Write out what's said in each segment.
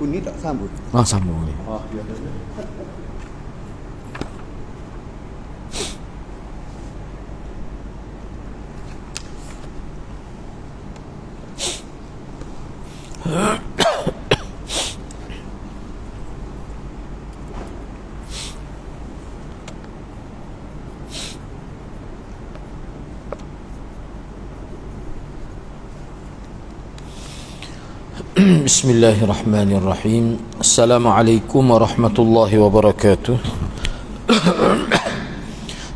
Kun ni tak sambut. Sambung boleh. Ya. Bismillahirrahmanirrahim. Assalamualaikum warahmatullahi wabarakatuh.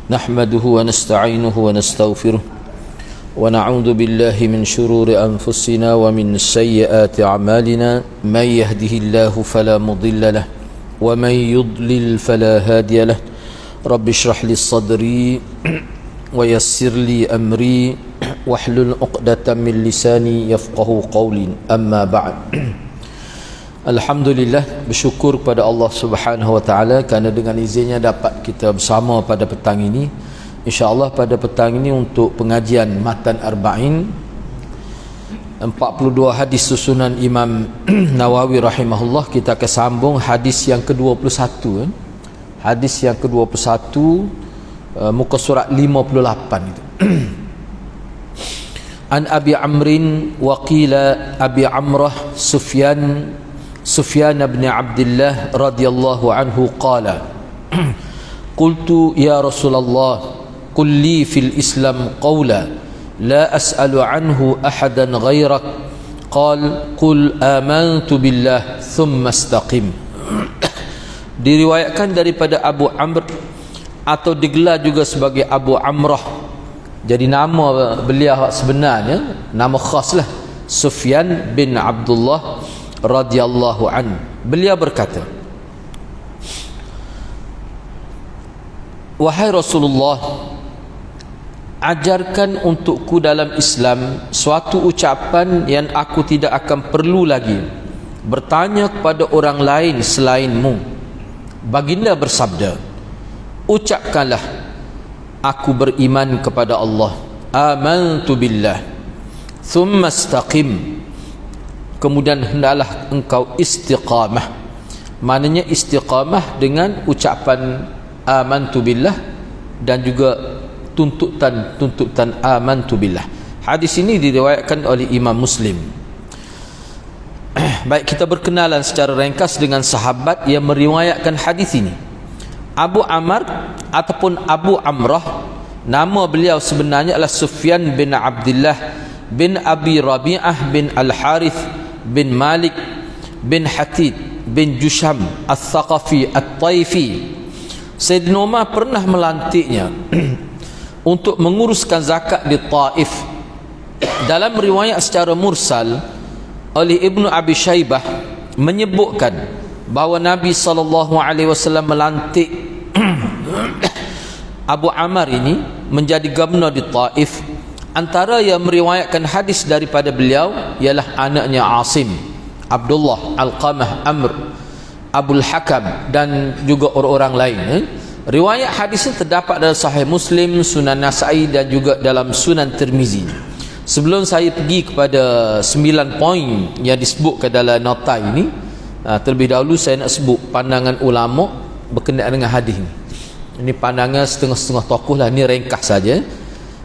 Nahmaduhu wa nasta'inuhu wa nastaghfiruh wa na'udzu billahi min shururi anfusina wa min sayyiati a'malina. May yahdihillahu fala mudilla lahu wa may yudlil fala hadiya lahu. Rabbi shrah li sadri wa yassir li amri wahlul 'uqdatam min lisani yafqahu qawli. Amma ba'd. Alhamdulillah, bersyukur kepada Allah Subhanahu wa taala kerana dengan izinnya dapat kita bersama pada petang ini. Insya-Allah pada petang ini untuk pengajian Matan Arba'in, 42 hadis susunan Imam Nawawi rahimahullah. Kita akan sambung hadis yang ke-21. Hadis yang ke-21, muka surat 58 itu. An Abi Amrin wa qila Abi Amrah Sufyan bin Abdullah radhiyallahu anhu qala qultu ya Rasulullah qul li fil Islam qawla la as'alu anhu ahadan ghairak qal qul amantu billah thumma istaqim. Diriwayatkan daripada Abu Amr atau digelar juga sebagai Abu Amrah. Jadi nama beliau sebenarnya, nama khas lah, Sufyan bin Abdullah radhiyallahu an. Beliau berkata, wahai Rasulullah, ajarkan untukku dalam Islam suatu ucapan yang aku tidak akan perlu lagi bertanya kepada orang lain selainmu. Baginda bersabda, ucapkanlah, aku beriman kepada Allah, amantu billah, thumma istaqim, kemudian hendaklah engkau istiqamah. Maknanya istiqamah dengan ucapan amantu billah dan juga tuntutan amantu billah. Hadis ini diriwayatkan oleh Imam Muslim. Baik, kita berkenalan secara ringkas dengan sahabat yang meriwayatkan hadis ini. Abu Amr ataupun Abu Amrah, nama beliau sebenarnya adalah Sufyan bin Abdullah bin Abi Rabi'ah bin Al-Harith bin Malik bin Hatid bin Jusham Al-Thaqafi Al-Taifi. Sayyidina Umar pernah melantiknya untuk menguruskan zakat di Taif. Dalam riwayat secara mursal oleh Ibnu Abi Syaibah menyebutkan bahawa Nabi SAW melantik Abu Amr ini menjadi gubernur di Taif. Antara yang meriwayatkan hadis daripada beliau ialah anaknya Asim, Abdullah, Alqamah, Amr, Abul Hakam dan juga orang-orang lain. Riwayat hadis ini terdapat dalam Sahih Muslim, Sunan Nasa'i dan juga dalam Sunan Tirmizi. Sebelum saya pergi kepada 9 poin yang disebutkan dalam nota ini, terlebih dahulu saya nak sebut pandangan ulama berkenaan dengan hadis ini. Ini pandangan setengah-setengah tokoh lah, ini ringkas saja.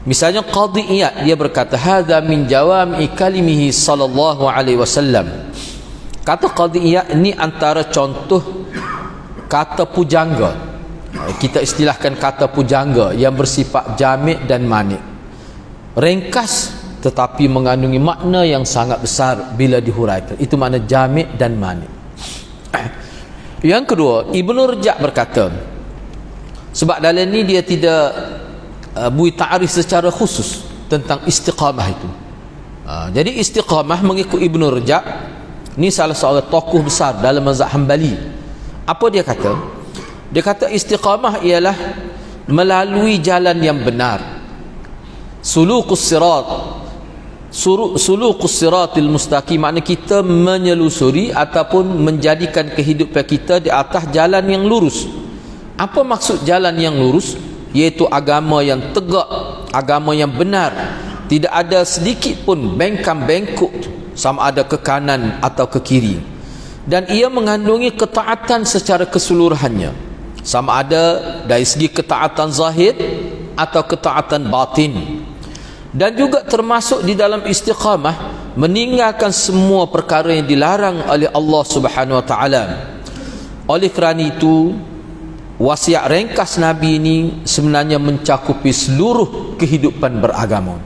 Misalnya Qadhi Iyad, dia berkata hadza min jawami kalimihi sallallahu alaihi wasallam. Kata Qadhi Iyad, ini antara contoh kata pujangga. Kita istilahkan kata pujangga yang bersifat jami' dan mani'. Ringkas tetapi mengandungi makna yang sangat besar bila dihuraikan. Itu makna jami' dan mani'. Yang kedua, Ibnu Rajab berkata, sebab dalam ni dia tidak bui ta'rif secara khusus tentang istiqamah itu. Jadi istiqamah mengikut Ibnu Rajab, ni salah seorang tokoh besar dalam mazhab Hambali. Apa dia kata? Dia kata istiqamah ialah melalui jalan yang benar. Sulukus siratil mustaqim, makna kita menyelusuri ataupun menjadikan kehidupan kita di atas jalan yang lurus. Apa maksud jalan yang lurus? Iaitu agama yang tegak, agama yang benar, tidak ada sedikit pun bengkam bengkok sama ada ke kanan atau ke kiri. dan ia mengandungi ketaatan secara keseluruhannya, sama ada dari segi ketaatan zahir atau ketaatan batin, dan juga termasuk di dalam istiqamah meninggalkan semua perkara yang dilarang oleh Allah Subhanahu wa taala. Oleh kerana itu, wasiat ringkas Nabi ini sebenarnya mencakupi seluruh kehidupan beragama.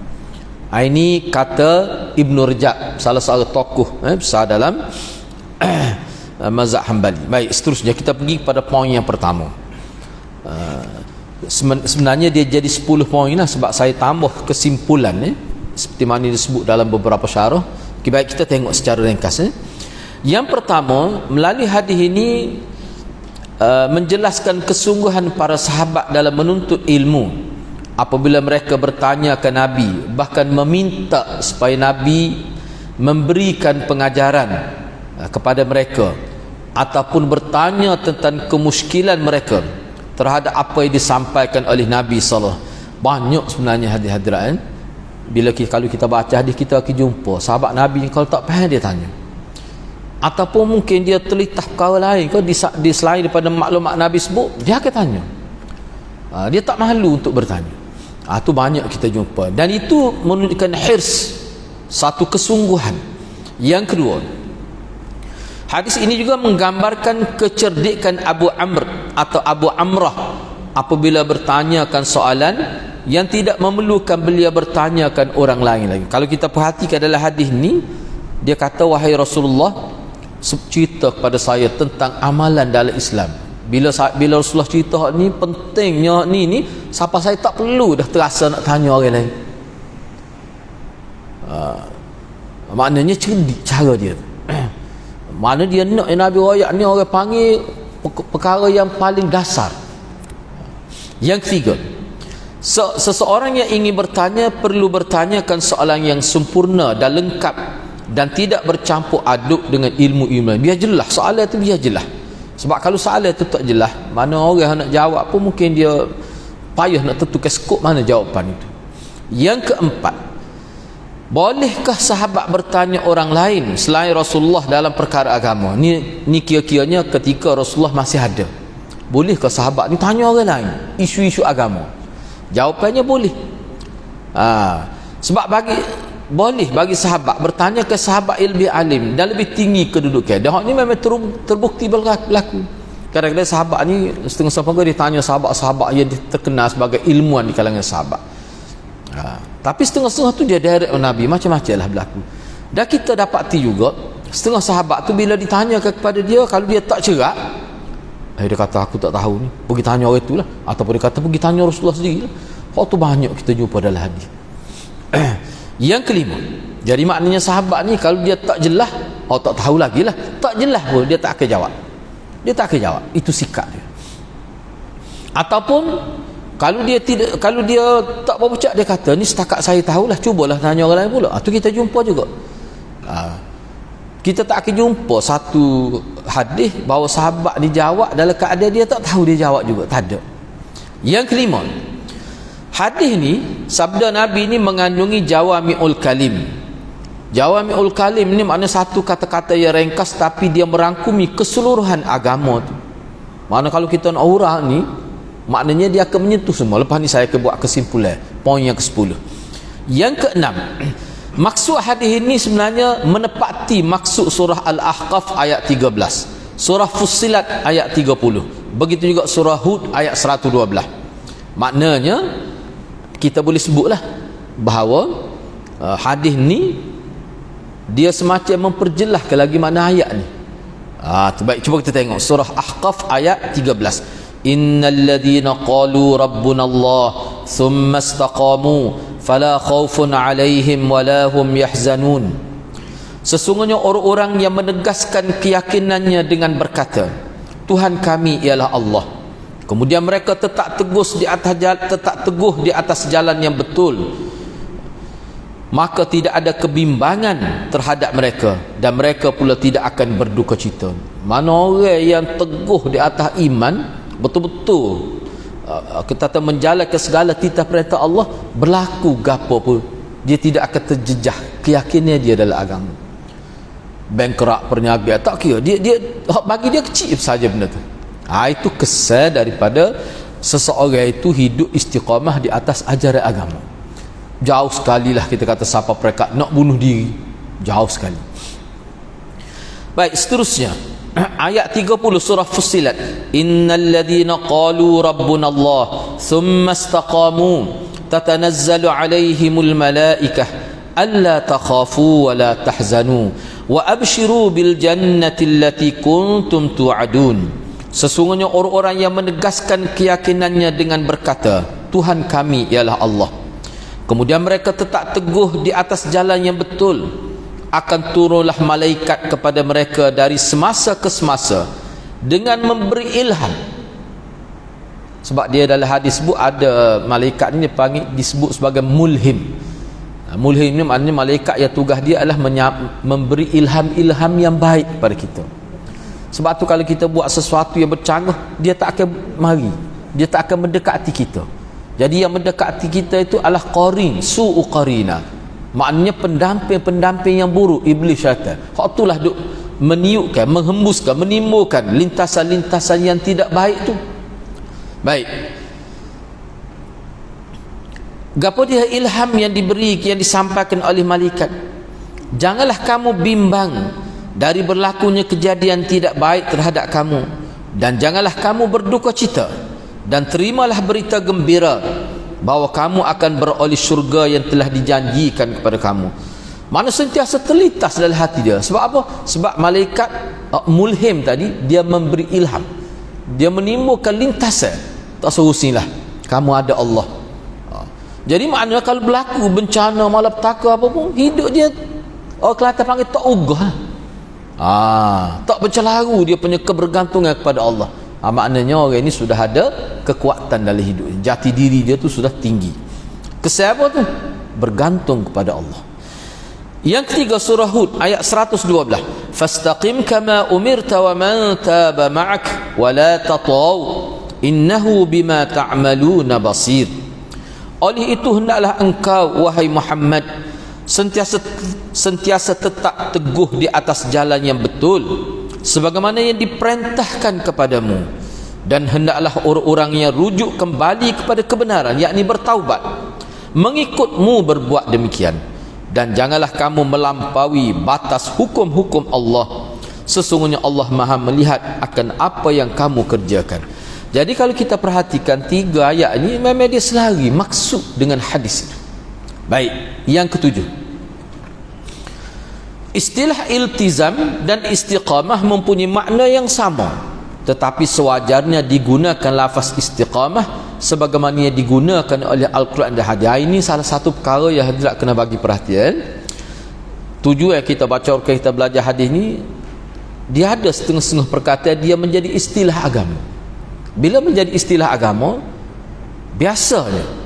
Ini kata Ibn Rajab, salah seorang tokoh besar dalam mazhab Hanbali. Baik, seterusnya kita pergi pada poin yang pertama. Sebenarnya dia jadi 10 poin lah, sebab saya tambah kesimpulan seperti mana disebut dalam beberapa syarah. Baik, kita tengok secara ringkas. Yang pertama, melalui hadis ini menjelaskan kesungguhan para sahabat dalam menuntut ilmu apabila mereka bertanya ke Nabi, bahkan meminta supaya Nabi memberikan pengajaran kepada mereka, ataupun bertanya tentang kemuskilan mereka terhadap apa yang disampaikan oleh Nabi SAW. Banyak sebenarnya hadis-hadirat kalau kita baca hadis, kita akan jumpa sahabat Nabi ni kalau tak faham dia tanya, ataupun mungkin dia terlitah perkara lain di selain daripada maklumat Nabi sebut, dia akan tanya. Dia tak malu untuk bertanya. Itu banyak kita jumpa, dan itu menunjukkan hirs, satu kesungguhan. Yang kedua, hadis ini juga menggambarkan kecerdikan Abu Amr atau Abu Amrah apabila bertanyakan soalan yang tidak memerlukan beliau bertanyakan orang lain lagi. Kalau kita perhatikan dalam hadis ni, dia kata, wahai Rasulullah, cerita kepada saya tentang amalan dalam Islam. Bila Rasulullah cerita ni pentingnya ni siapa saya tak perlu dah terasa nak tanya orang lain. Maknanya cerdik cara dia. Mana dia nak Nabi royak ni orang panggil perkara yang paling dasar. Yang ketiga, seseorang yang ingin bertanya perlu bertanyakan soalan yang sempurna dan lengkap dan tidak bercampur aduk dengan ilmu-ilmu. Biar jelas soalan itu, biar jelas. Sebab kalau soalan itu tak jelas, mana orang nak jawab pun mungkin dia payah nak tentukan skop mana jawapan itu. Yang keempat, bolehkah sahabat bertanya orang lain selain Rasulullah dalam perkara agama? Ni kira-kiranya ketika Rasulullah masih ada. Bolehkah sahabat ni tanya orang lain isu-isu agama? Jawapannya boleh. Sebab boleh bagi sahabat bertanya ke sahabat yang lebih alim dan lebih tinggi kedudukan. Dan hak ni memang terbukti berlaku. Kadang-kadang sahabat ni setengah-setengah dia tanya sahabat-sahabat yang terkenal sebagai ilmuwan di kalangan sahabat. Tapi setengah-setengah tu dia direct Nabi, macam-macam lah berlaku. Dan kita dapati juga setengah sahabat tu bila ditanya kepada dia, kalau dia tak cerak, dia kata aku tak tahu ni, pergi tanya orang tu lah. Ataupun dia kata pergi tanya Rasulullah sendiri lah. Hak tu banyak kita jumpa dalam hadis. Yang kelima, jadi maknanya sahabat ni kalau dia tak jelas, tak tahu lagi lah, tak jelas pun dia tak akan jawab. Dia tak akan jawab. Itu sikap dia. Ataupun kalau dia tak bercakap, dia kata ni setakat saya tahulah, cubalah tanya orang lain pula. Tu kita jumpa juga. Kita tak akan jumpa satu hadis bahawa sahabat dijawab dalam keadaan dia tak tahu dia jawab juga. Tak ada. Yang kelima, hadis ni, sabda Nabi ni mengandungi jawami'ul kalim. Jawami'ul kalim ni makna satu kata-kata yang ringkas tapi dia merangkumi keseluruhan agama tu. Mana kalau kita nak urang ni, maknanya dia akan menyentuh semua. Lepas ni saya akan buat kesimpulan poin yang ke-10. Yang keenam, maksud hadis ini sebenarnya menepati maksud surah Al-Ahqaf ayat 13, surah Fussilat ayat 30, begitu juga surah Hud ayat 112. Maknanya kita boleh sebutlah bahawa hadis ni dia semacam memperjelaskan lagi mana ayat ni. Baik, cuba kita tengok surah Ahqaf ayat 13. Innal ladzina qalu rabbuna Allah thumma istaqamu fala khaufun alaihim wala hum yahzanun. Sesungguhnya orang-orang yang menegaskan keyakinannya dengan berkata, Tuhan kami ialah Allah, kemudian mereka tetap teguh di atas jalan yang betul, maka tidak ada kebimbangan terhadap mereka dan mereka pula tidak akan berduka cita. Mana orang yang teguh di atas iman, betul-betul kita menjalankan segala titah perintah Allah, berlaku gapo pun dia tidak akan terjejah keyakinan dia dalam agama. bankrupt, perniagaan, tak kira. Dia bagi dia kecil saja benda tu. Itu kesan daripada seseorang itu hidup istiqamah di atas ajaran agama. Jauh sekali lah kita kata siapa mereka nak bunuh diri, jauh sekali. Baik, seterusnya ayat 30 surah Fussilat, innal ladzina qalu rabbuna Allah thumma istaqamu tatanazzalu alaihimul malaikah alla takhafu wa la tahzanu wa abshiru bil jannati allati kuntum tu'adun. Sesungguhnya orang-orang yang menegaskan keyakinannya dengan berkata, Tuhan kami ialah Allah, kemudian mereka tetap teguh di atas jalan yang betul, akan turunlah malaikat kepada mereka dari semasa ke semasa dengan memberi ilham. Sebab dia dalam hadis sebut ada malaikat ni disebut sebagai mulhim. Mulhim ni maknanya malaikat yang tugas dia adalah memberi ilham-ilham yang baik kepada kita. Sebab tu kalau kita buat sesuatu yang bercanggah, dia tak akan mari, dia tak akan mendekati kita. Jadi yang mendekati kita itu adalah qarin, su'u qarina, maknanya pendamping-pendamping yang buruk, iblis, syaitan. Hak itulah duk meniupkan, menghembuskan, menimbulkan lintasan-lintasan yang tidak baik tu. Baik, gapo dia ilham yang diberi, yang disampaikan oleh malaikat? Janganlah kamu bimbang dari berlakunya kejadian tidak baik terhadap kamu, dan janganlah kamu berduka cita, dan terimalah berita gembira bahawa kamu akan beroleh syurga yang telah dijanjikan kepada kamu. Mana sentiasa terlintas dalam hati dia. Sebab apa? Sebab malaikat mulhim tadi, dia memberi ilham, dia menimbulkan lintasan. Tak serusilah, kamu ada Allah. Jadi maknanya kalau berlaku bencana, malapetaka apa pun, hidup dia orang Kelantan panggil tak ugah. Tak bercelaru dia punya kebergantungan kepada Allah. Maknanya orang ini sudah ada kekuatan dalam hidup, jati diri dia tu sudah tinggi. Kesan apa tu? Bergantung kepada Allah. Yang ketiga surah Hud ayat 112, fastaqim kama umirta wa man taba ma'ak wa la tataw innahu bima ta'maluna basir. Oleh itu hendaklah engkau wahai Muhammad sentiasa tetap teguh di atas jalan yang betul sebagaimana yang diperintahkan kepadamu, dan hendaklah orang-orang yang rujuk kembali kepada kebenaran, yakni bertaubat, mengikutmu berbuat demikian, dan janganlah kamu melampaui batas hukum-hukum Allah. Sesungguhnya Allah Maha melihat akan apa yang kamu kerjakan. Jadi kalau kita perhatikan tiga ayat ini, memang dia selari maksud dengan hadis itu. Baik, yang ketujuh, istilah iltizam dan istiqamah mempunyai makna yang sama, tetapi sewajarnya digunakan lafaz istiqamah sebagaimana yang digunakan oleh Al-Quran dan hadis. Ini salah satu perkara yang hendak kena bagi perhatian. Tujuan kita baca, kita belajar hadis ni, dia ada setengah-setengah perkataan dia menjadi istilah agama. Bila menjadi istilah agama, biasanya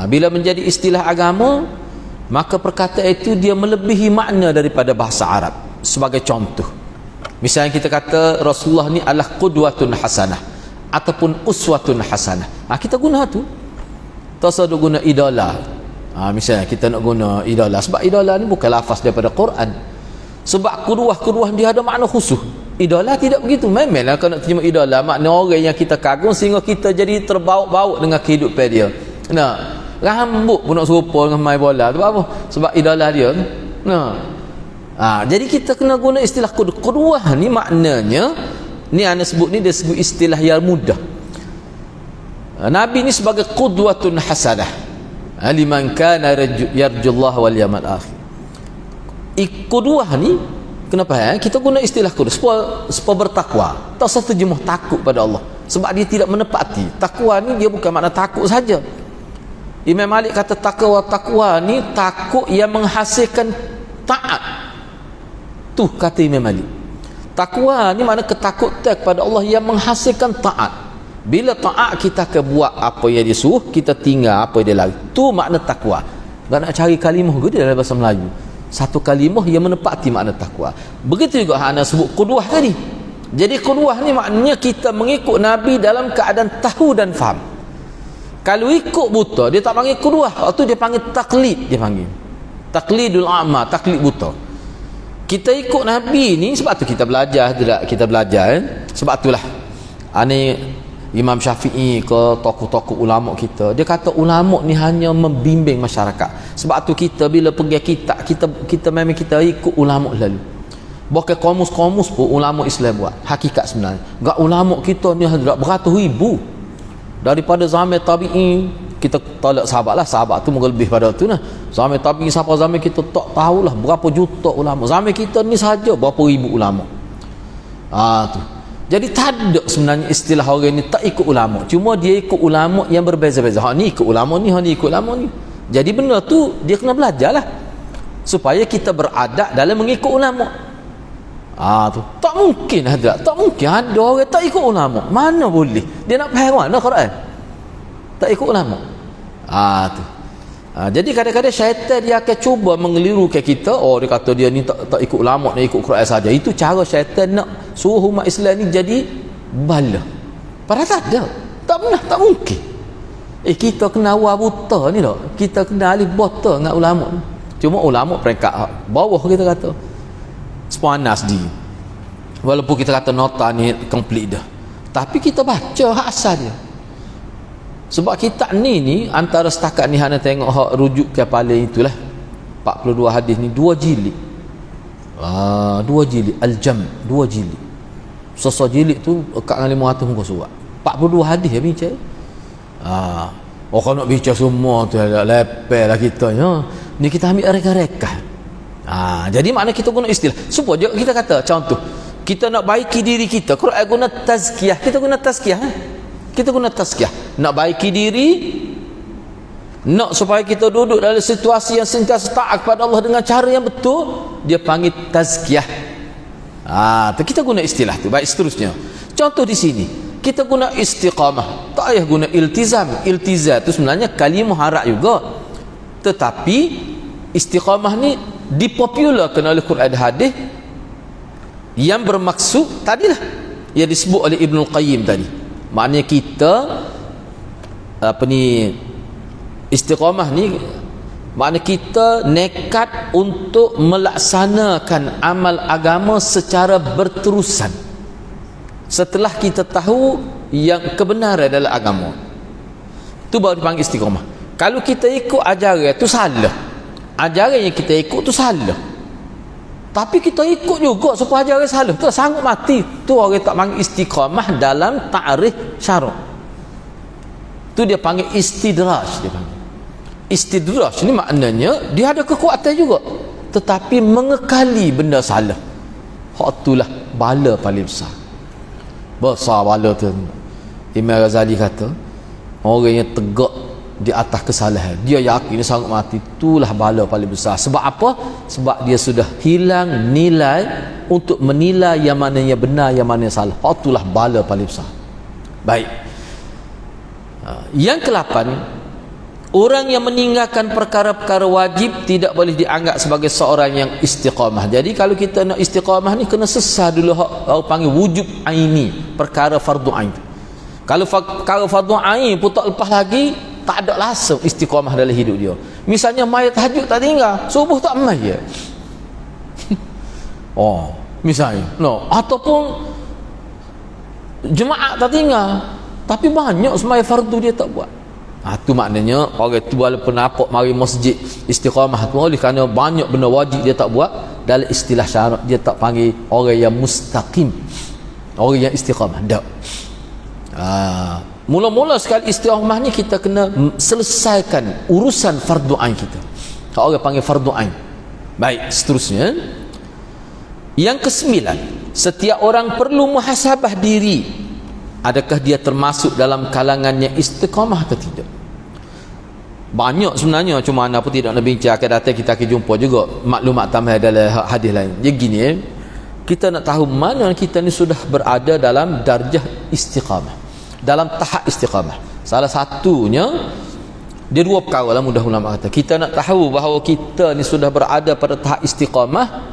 bila menjadi istilah agama, maka perkataan itu dia melebihi makna daripada bahasa Arab. Sebagai contoh, misalnya kita kata Rasulullah ni adalah qudwatun hasanah ataupun uswatun hasanah. Kita guna tu. Tak usah guna idola. Misalnya kita nak guna idola, sebab idola ni bukan lafaz daripada Quran. Sebab qudwah dia ada makna khusus. Idola tidak begitu. Memanglah kalau nak terima idola, makna orang yang kita kagum sehingga kita jadi terbaut-baut dengan kehidupan dia. Rambut pun nak serupa dengan main bola. Sebab apa? Sebab idola dia. Jadi kita kena guna istilah qudwah ni, maknanya ni ana sebut ni, dia sebut istilah yang mudah. Nabi ni sebagai qudwatun hasanah liman kana yarjullaha wal yawmal akhir. Qudwah ni kenapa kita guna istilah qudwah supaya bertakwa. Tak usah terjemah takut pada Allah, sebab dia tidak menepati. Takwa ni dia bukan makna takut saja. Imam Malik kata takwa ni takut yang menghasilkan taat. Tu kata Imam Malik. Takwa ni makna ketakutan kepada Allah yang menghasilkan taat. Bila taat, kita akan buat apa yang dia suruh, kita tinggal apa yang dia larang. Tu makna takwa. Tak nak cari kalimah ke dia dalam bahasa Melayu. Satu kalimah yang menepati makna takwa. Begitu juga ana sebut qudwah tadi. Jadi qudwah ni maknanya kita mengikut Nabi dalam keadaan tahu dan faham. Kalau ikut buta, dia tak panggil qudwah. Waktu dia panggil taklid, dia panggil taklidul a'ma, taklid buta. kita ikut Nabi ni sebab tu kita belajar, tidak kita belajar sebab itulah ni Imam Syafi'i ke tokoh-tokoh ulama kita, dia kata ulama ni hanya membimbing masyarakat. Sebab tu kita bila pergi kita memang kita ikut ulama lalu. Bahkan kamus-kamus pun ulama Islam buat hakikat sebenarnya. Gak ulama kita ni ada beratus ribu daripada zaman tabi'in. Kita tolak sahabat lah, sahabat tu mungkin lebih pada tu lah. Zaman tabi'in sampai zaman kita tak tahulah berapa juta ulama. Zaman kita ni saja berapa ribu ulama. Tu. Jadi tak ada sebenarnya istilah orang ni tak ikut ulama. Cuma dia ikut ulama yang berbeza-beza. Hak ni ikut ulama ni, hak ni ikut ulama ni. Jadi benda tu dia kena belajar lah. Supaya kita beradab dalam mengikut ulama. Tu. Tak mungkin ada. Tak mungkin ada orang tak ikut ulama. Mana boleh? Dia nak faham mana Quran? Tak ikut ulama. Tu. Jadi kadang-kadang syaitan dia akan cuba mengelirukan kita. Dia kata dia ni tak ikut ulama, ni ikut Quran saja. Itu cara syaitan nak suruh umat Islam ni jadi bala. Padahal tak ada. Tak pernah, tak mungkin. Kita kena awal buta ni tak. Kita kena alif buta dengan ulama ni. Cuma ulama peringkat bawah kita kata. Sepanas dia. Walaupun kita kata nota ni complete dah. Tapi kita baca hak asal dia. Sebab kitab ni antara setakat ni hana tengok hak rujuk ke paling itulah 42 hadis ni 2 jilid. 2 jilid Al-Jam 2 jilid. Sesat jilid tu dekat dengan 500 muka surat. 42 hadis ya bincang. Kalau nak bincang semua tu lepel lah kita ya. Ni kita ambil reka-reka. Jadi makna kita guna istilah. Supaya kita kata contoh kita nak baiki diri kita, Quran guna tazkiyah, kita guna tazkiyah. Kita guna tazkiyah, nak baiki diri, nak supaya kita duduk dalam situasi yang sentiasa taat kepada Allah dengan cara yang betul, dia panggil tazkiyah. Kita guna istilah tu. Baik, seterusnya contoh di sini kita guna istiqamah, tak payah guna iltizam. Iltizam tu sebenarnya kalimah Arab juga, tetapi istiqamah ni dipopularkan oleh Quran dan hadis yang bermaksud tadilah yang disebut oleh Ibnul Qayyim tadi. Maknanya kita istiqamah ni maknanya kita nekat untuk melaksanakan amal agama secara berterusan setelah kita tahu yang kebenaran dalam agama. Itu baru dipanggil istiqamah. Kalau kita ikut ajaran itu salah. Ajaran yang kita ikut itu salah. Tapi kita ikut juga supaya ajaran salah. Tu sanggup mati. Tu orang tak panggil istiqamah dalam ta'rif syarak. Tu dia panggil istidraj, dia panggil. Istidraj ni maknanya dia ada kekuatan juga, tetapi mengekali benda salah. Hak itulah bala paling besar. Besar bala tu. Imam Ghazali kata, orang yang tegak di atas kesalahan, dia yakin dia sanggup mati, itulah bala paling besar. Sebab apa? Sebab dia sudah hilang nilai untuk menilai yang mana yang benar, yang mana yang salah. Itulah bala paling besar. Baik. Yang ke-8, orang yang meninggalkan perkara-perkara wajib tidak boleh dianggap sebagai seorang yang istiqamah. Jadi kalau kita nak istiqamah ni kena sesah dulu orang panggil wujub aini, perkara fardu ain. Kalau perkara fardu ain pun tak lepas lagi, tak ada langsung istiqamah dalam hidup dia. Misalnya mayat tahajud tak tinggal, subuh tak mayat. Misalnya ataupun jemaah tak tinggal, tapi banyak sembahyang fardu dia tak buat. Itu maknanya orang tu walaupun nampak mari masjid istiqamah tu oleh kerana banyak benda wajib dia tak buat, dalam istilah syarak dia tak panggil orang yang mustaqim, orang yang istiqamah. Tak. Mula-mula sekali istiqamah ni kita kena selesaikan urusan fardu ain kita. Orang panggil fardu ain. Baik, seterusnya yang ke-9, setiap orang perlu muhasabah diri. Adakah dia termasuk dalam kalangan yang istiqamah atau tidak? Banyak sebenarnya, cuma mana pun tidak nak bincang. Akan datang kita akan jumpa juga maklumat tambahan dalam hadis lain. Jadi gini, kita nak tahu mana kita ni sudah berada dalam darjah istiqamah, dalam tahap istiqamah. Salah satunya dia dua perkara lah, mudah ulama kata. Kita nak tahu bahawa kita ni sudah berada pada tahap istiqamah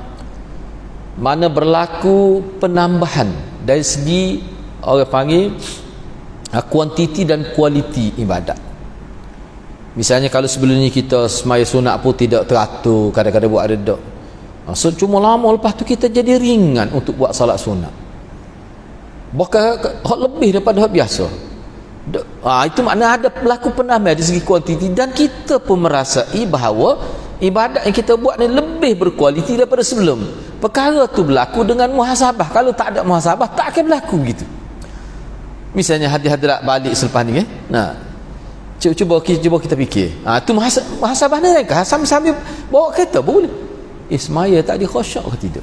mana berlaku penambahan dari segi orang panggil kuantiti dan kualiti ibadat. Misalnya kalau sebelum ni kita semaya sunat pun tidak teratur, kadang-kadang buat redak. So, cuma lama lepas tu kita jadi ringan untuk buat salat sunat, bahkan lebih daripada biasa. Itu makna ada berlaku penambah dari segi kuantiti, dan kita pun merasai bahawa ibadat yang kita buat ni lebih berkualiti daripada sebelum. Perkara tu berlaku dengan muhasabah. Kalau tak ada muhasabah, tak akan berlaku gitu. Misalnya hadirat balik selepas ni, nah, cuba kita fikir. Tu muhasabah ni kan sambil bawa kereta boleh. Semaya tak dikhusyuk ke tidak?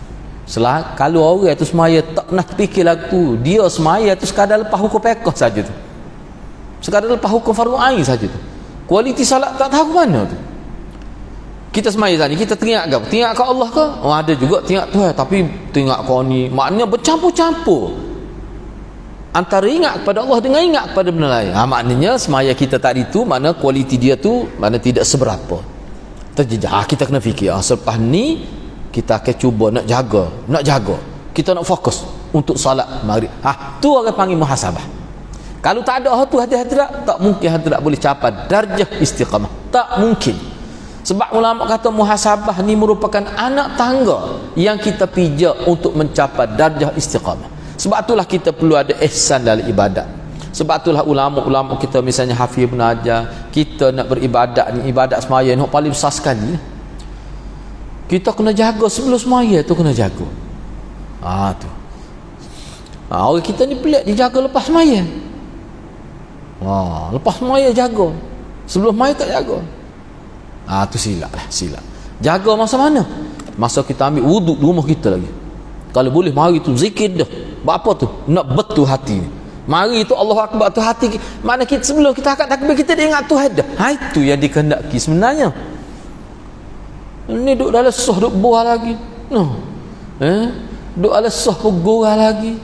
Kalau orang tu semaya tak nak fikir lagu, dia semaya tu sekadar lepas hukum fiqh saja tu. Sekadar lepas hukum fardu ain saja tu. Kualiti salat tak tahu mana tu. Kita semaya tadi, kita teringat ke? Teringat ke Allah ke? Ada juga teringat Tuhan, tapi teringat kau ni. Maknanya bercampur-campur antara ingat kepada Allah dengan ingat kepada benda lain. Maknanya semaya kita tadi tu, mana kualiti dia tu mana tidak seberapa. Terjejak. Kita kena fikir, selepas ni kita akan cuba nak jaga. Kita nak fokus untuk salat maghrib. Tu orang panggil muhasabah. Kalau tak ada tu hadirat, tak mungkin hadirat boleh capai darjah istiqamah. Tak mungkin. Sebab ulama kata muhasabah ni merupakan anak tangga yang kita pijak untuk mencapai darjah istiqamah. Sebab itulah kita perlu ada ihsan dalam ibadat. Sebab itulah ulama-ulama kita, misalnya Hafiz Ibn Hajar, kita nak beribadat ni, ibadat semaya ni paling besar sekali. Kita kena jaga sebelum semaya tu, kena jaga. Tu. Orang kita ni pelik, dia jaga lepas semaya. Lepas semaya jaga, sebelum semaya tak jaga. Tu silap. Jaga masa mana? Masa kita ambil wuduk di rumah kita lagi. Kalau boleh mari tu zikir dah. Buat apa tu? Nak betul hati. Mari tu Allahu Akbar tu hati. Mana kita sebelum kita angkat takbir, kita dia ingat Tuhan dah. Itu yang dikehendaki sebenarnya. Ni duduk dalam soh, duduk buah lagi. Duduk dalam soh pun gorah lagi.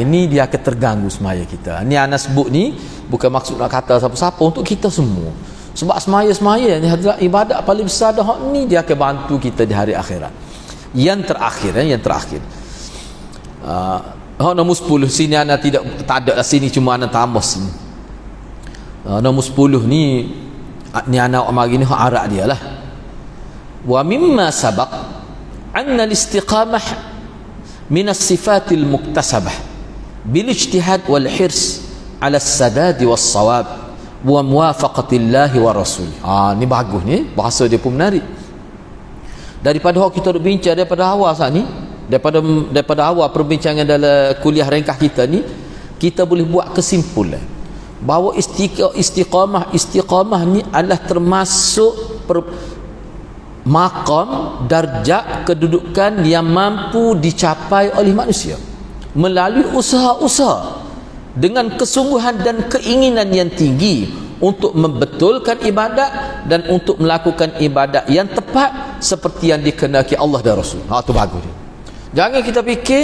Ini dia akan terganggu semaya kita. Ni ana sebut ni bukan maksud nak kata siapa-siapa, untuk kita semua. Sebab semaya ni adalah ibadat paling besar dah. Ni dia akan bantu kita di hari akhirat. Yang terakhir. Nombor 10 sini ana tak ada lah sini, cuma ana tambah sini. Nombor 10 ni ana mari ni arak dia lah. Wa mimma sabaq anna al-istiqamah min as-sifatil muktasabah bil ijtihad wal hirs ala as-sadad was-shawab wa muwafaqatillahi wa rasul. Ni bagus ni, bahasa dia pun menarik. Daripada kita berbincang daripada awal saat ni, daripada awal perbincangan dalam kuliah ringkas kita ni, kita boleh buat kesimpulan bahawa istiqamah ni adalah termasuk maqam, darjat, kedudukan yang mampu dicapai oleh manusia melalui usaha-usaha dengan kesungguhan dan keinginan yang tinggi untuk membetulkan ibadat dan untuk melakukan ibadat yang tepat seperti yang dikehendaki Allah dan Rasul. Tu bagus dia. Jangan kita fikir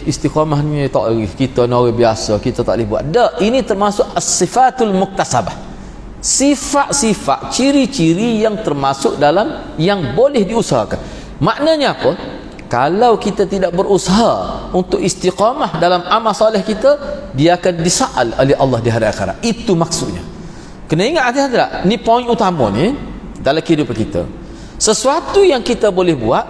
istiqamah ni tak lagi, kita ni orang biasa, kita tak boleh buat. Ini termasuk as-sifatul muktasabah. Sifat-sifat, ciri-ciri yang termasuk dalam yang boleh diusahakan. Maknanya apa? Kalau kita tidak berusaha untuk istiqamah dalam amal soleh kita, dia akan disa'al oleh Allah di hari akhirat. Itu maksudnya. Kena ingat hati-hati, ni poin utama ni dalam kehidupan kita. Sesuatu yang kita boleh buat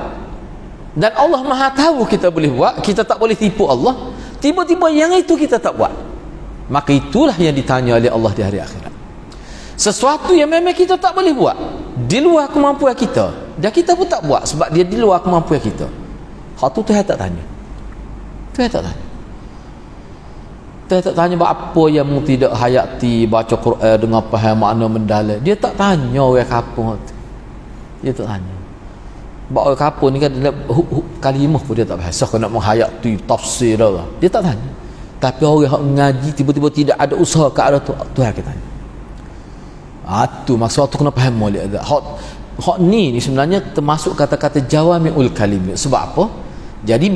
dan Allah Maha tahu kita boleh buat, kita tak boleh tipu Allah. Tiba-tiba yang itu kita tak buat, maka itulah yang ditanya oleh Allah di hari akhirat. Sesuatu yang memang kita tak boleh buat, di luar kemampuan kita, dan kita pun tak buat sebab dia di luar kemampuan kita, hak tu Tuhan tak tanya. Tuhan tak tanya. Tuhan tak tanya apa yang mu tidak hayati baca Quran dengan faham makna mendalam. Dia tak tanya orang kampung tu. Dia tak tanya. Sebab orang kampung ni kan kalimah pun dia tak faham. So nak menghayati tafsir dah. Dia tak tanya. Tapi orang yang ngaji tiba-tiba tidak ada usaha ke arah tu, Tuhan akan tanya. Tu maksud tu kena faham oleh ada. Hak ni sebenarnya termasuk kata-kata jawami'ul kalim. Sebab apa? Jadi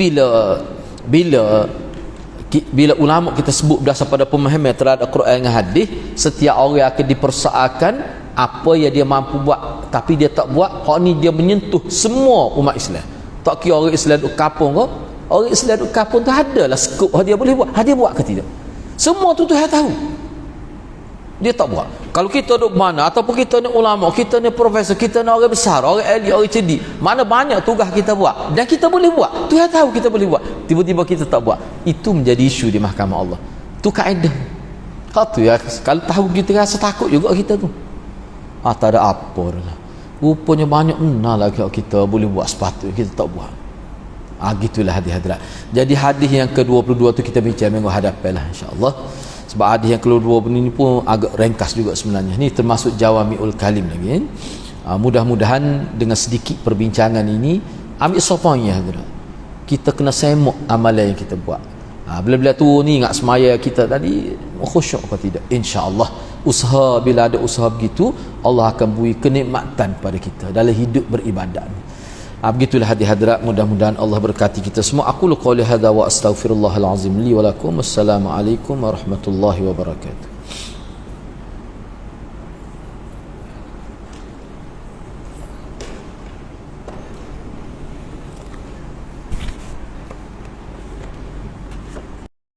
bila ulama kita sebut berdasar pada pemahaman terhadap Quran dan hadis, setiap orang akan dipersoalkan apa yang dia mampu buat, tapi dia tak buat. Hak ni dia menyentuh semua umat Islam. Tak kira orang Islam duk kapung ke, orang Islam duk kapung tu adalah skop dia boleh buat. Dia buat ke tidak? Semua tu Tuhan tahu. dia tak buat. Kalau kita duduk mana, ataupun kita ni ulama, kita ni profesor, kita ni orang besar, orang elit, orang cerdik, mana banyak tugas kita buat dan kita boleh buat, Tuhan tahu kita boleh buat, tiba-tiba kita tak buat, itu menjadi isu di mahkamah Allah. Tu kaedah. Tu ya, kalau tahu kita rasa takut juga kita tu. Tak ada apa lah. Rupanya banyak benar lah kita boleh buat sepatutnya kita tak buat. Gitulah hadis-hadis. Jadi hadis yang ke-22 tu kita bincang minggu hadapan lah, insya-Allah. Sebab hadis yang ke-22 ini pun agak ringkas juga sebenarnya. Ni termasuk jawami'ul kalim lagi kan. Mudah-mudahan dengan sedikit perbincangan ini ambil sopannya kita kena semak amalan yang kita buat. Bila-bila tu ni ingat semaya kita tadi khusyuk atau tidak, insya-Allah. Usaha, bila ada usaha begitu, Allah akan beri kenikmatan pada kita dalam hidup beribadat. Begitulah hadirat, mudah-mudahan Allah berkati kita semua. Aku qouli hadza wa astaghfirullahal azim li wa lakum. Assalamualaikum warahmatullahi wabarakatuh.